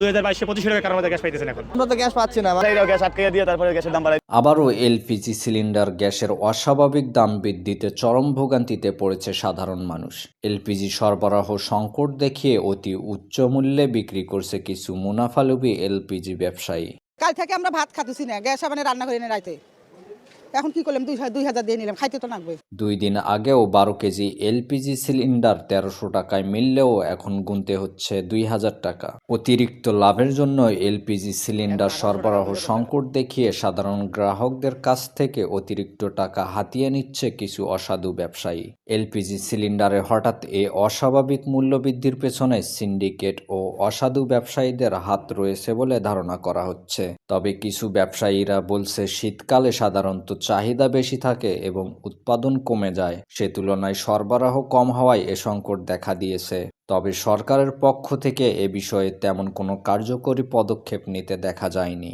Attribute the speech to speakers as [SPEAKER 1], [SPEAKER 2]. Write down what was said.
[SPEAKER 1] 2022 25 টাকা কারণ আমাদের গ্যাস পাইতেছেন এখন।
[SPEAKER 2] আমরা তো গ্যাস পাচ্ছি না, এরাও গ্যাস আটকে দিয়ে তারপরে গ্যাসের দাম বাড়ায়।
[SPEAKER 3] আবারও এলপিজি সিলিন্ডার গ্যাসের অস্বাভাবিক দাম বৃদ্ধিতে চরম ভোগান্তিতে পড়েছে সাধারণ মানুষ। এলপিজি সরবরাহ সংকট দেখিয়ে অতি উচ্চ মূল্যে বিক্রি করছে কিছু মুনাফালোভী এলপিজি ব্যবসায়ী।
[SPEAKER 4] কাল থেকে আমরা ভাত খাতেছি না, গ্যাস মানে রান্না করে এনে রাইতে। এখন কি করলাম, 2000 দিয়ে নিলাম, খাইতে তো লাগবে।
[SPEAKER 3] 2 দিন আগেও 12 কেজি এলপিজি সিলিন্ডার 1300 টাকায় মিললেও এখন গুনতে হচ্ছে 2000 টাকা। অতিরিক্ত লাভের জন্য এলপিজি সিলিন্ডার সরবরাহ সংকট দেখিয়ে সাধারণ গ্রাহকদের কাছ থেকে অতিরিক্ত টাকা হাতিয়ে নিচ্ছে কিছু অসাধু ব্যবসায়ী। এলপিজি সিলিন্ডারে হঠাৎ এ অস্বাভাবিক মূল্যবৃদ্ধির পেছনে সিন্ডিকেট ও অসাধু ব্যবসায়ীদের হাত রয়েছে বলে ধারণা করা হচ্ছে। তবে কিছু ব্যবসায়ীরা বলছে শীতকালে সাধারণত চাহিদা বেশি থাকে এবং উৎপাদন কমে যায়, সে তুলনায় সরবরাহ কম হওয়ায় এ সংকট দেখা দিয়েছে। তবে সরকারের পক্ষ থেকে এ বিষয়ে তেমন কোনো কার্যকরী পদক্ষেপ নিতে দেখা যায়নি।